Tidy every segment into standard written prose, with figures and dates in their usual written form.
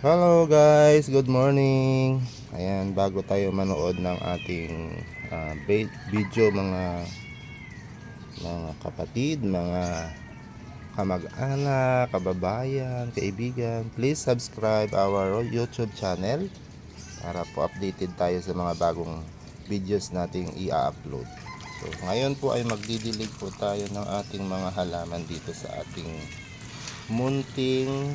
Hello guys, good morning. Ayan, bago tayo manood ng ating video mga kapatid, mga kamag-anak, kababayan, kaibigan, please subscribe our YouTube channel para po updated tayo sa mga bagong videos nating i-upload. So, ngayon po ay magdidilig po tayo ng ating mga halaman dito sa ating munting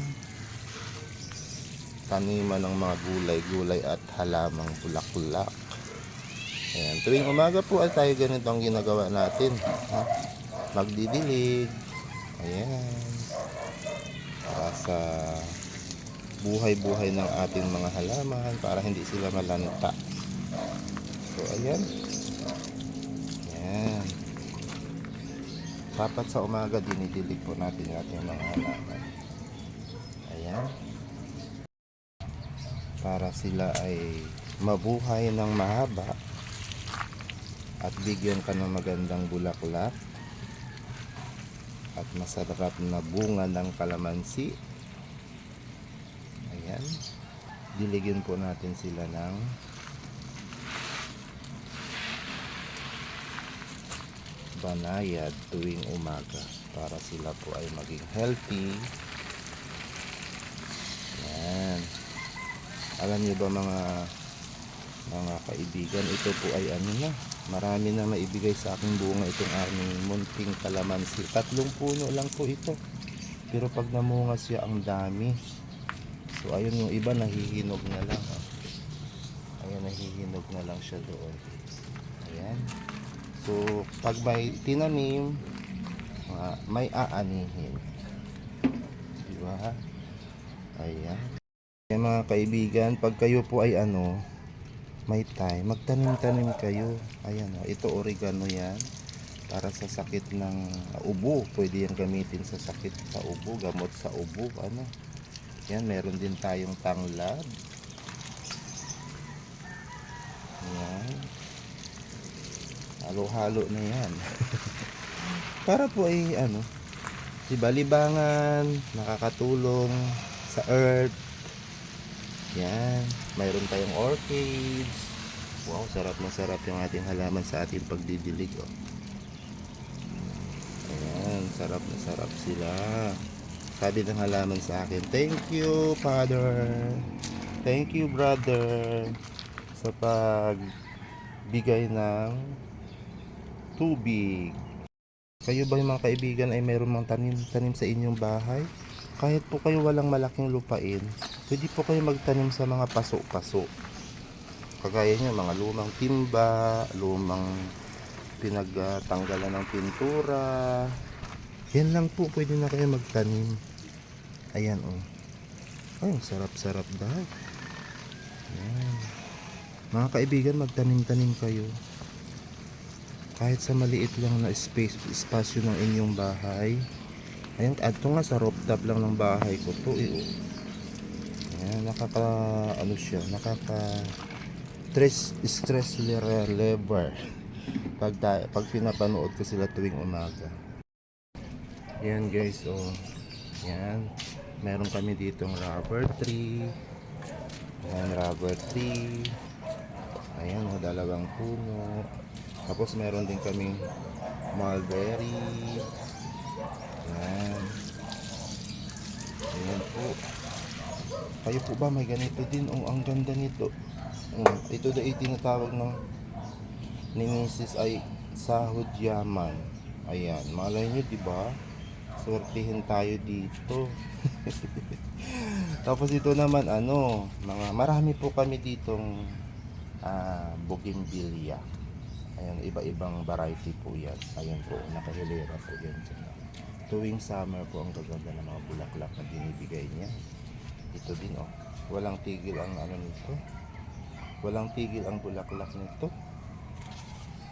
taniman ng mga gulay-gulay at halamang bulaklak. Ayan, tuwing umaga po ay tayo ganito ang ginagawa natin. Ha? Magdidilig. Ayan. Para sa buhay-buhay ng ating mga halaman para hindi sila malanta. So, ayan. Ayan. Dapat sa umaga dinidilig po natin yung ating mga halaman. Ayan. Para sila ay mabuhay ng mahaba at bigyan ka ng magandang bulaklak at masarap na bunga ng kalamansi. Ayan, diligyan po natin sila ng banayad tuwing umaga para sila po ay maging healthy. Ayan, alam niyo ba mga kaibigan, ito po ay ano na, marami na maibigay sa aking bunga itong aming munting kalamansi. 3 puno lang po ito, pero pag namunga siya ang dami. So ayun, yung iba nahihinog na lang. Ayan, nahihinog na lang siya doon. Ayan. So pag may tinanim, may aanihin. Diba? Ayan. Kaya mga kaibigan, pag kayo po ay may time, magtanim-tanim kayo. Ayan, ito oregano yan. Para sa sakit ng ubo, pwede yan gamitin sa sakit sa ubo, gamot sa ubo. Yan, meron din tayong tanglad. Yan, halo-halo na yan. Para po ay diba, libangan, nakakatulong sa earth. Yan, mayroon tayong orchids. Wow, sarap na sarap yung ating halaman sa ating pagdidilig. Ayan, sarap na sarap sila. Sabi ng halaman sa akin, thank you father, thank you brother, sa pagbigay ng tubig. Kayo ba yung mga kaibigan ay mayroon mga tanim-tanim sa inyong bahay? Kahit po kayo walang malaking lupain, pwede po kayo magtanim sa mga paso-paso. Kagaya nyo, mga lumang timba, lumang pinagtanggalan ng pintura. Yan lang po, pwede na kayo magtanim. Ayan Ay, sarap-sarap daw. Ayan. Mga kaibigan, magtanim-tanim kayo. Kahit sa maliit lang na espasyo ng inyong bahay. Ayan, ito nga sa rooftop lang ng bahay ko to Ayan, stress reliever pag pinapanood ko sila tuwing umaga. Ayan guys, Ayan, meron kami ditong rubber tree. Ayan, rubber tree. Ayan, 2 puno. Tapos meron din kaming mulberry. Ayan. Ayan po. Kayo po ba may ganito din? Ang ganda nito. Ito daw ay tinatawag ni Mrs. ay sahod yaman. Ayan, malay nyo diba? Swertihin tayo dito. Tapos ito naman marami po kami ditong bougainvillea. Ayan, iba-ibang variety po yan. Ayan po, nakahilera po yan dyan. Tuwing summer po ang gaganda ng mga bulaklak na binibigay niya. Ito din walang tigil ang nito. Walang tigil ang bulaklak nito.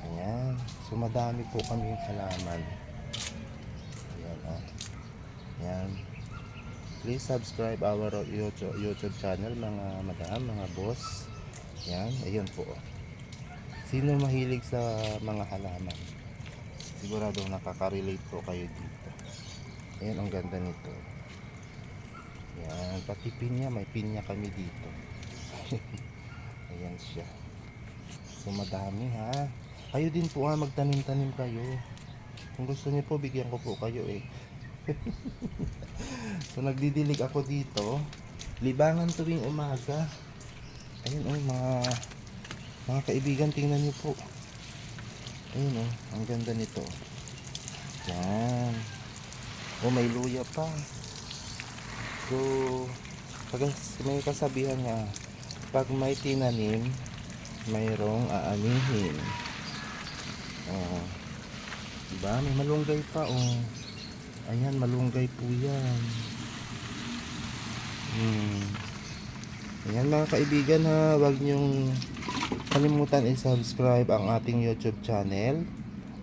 Ayan, so madami po kami yung halaman. Ayan Ayan. Please subscribe our YouTube channel mga madam, mga boss. Yan, ayun po. Sino mahilig sa mga halaman? Sigurado nakaka-relate po kayo dito. Ayan, ang ganda nito. Yan, pati pinya, may pinya kami dito. Ayan siya. So madami ha. Kayo din po ha, magtanim-tanim kayo. Kung gusto niyo po, bigyan ko po kayo eh. So nagdidilig ako dito. Libangan tuwing umaga. Ayun oh, mga kaibigan, tingnan niyo po. Ayun oh, ang ganda nito. Yan. Oh, may luya pa. So, may kasabihan nga, pag may tinanim, mayroong aanihin. Oh, diba? May malunggay pa, oh. Ayan, malunggay po yan. Ayan mga kaibigan ha, huwag niyong kalimutan i-subscribe ang ating YouTube channel.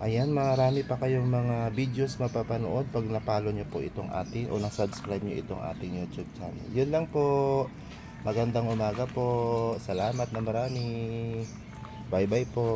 Ayan, marami pa kayong mga videos mapapanood pag napalo nyo po itong ating o na-subscribe nyo itong ating YouTube channel. Yun lang po. Magandang umaga po. Salamat na marami. Bye bye po.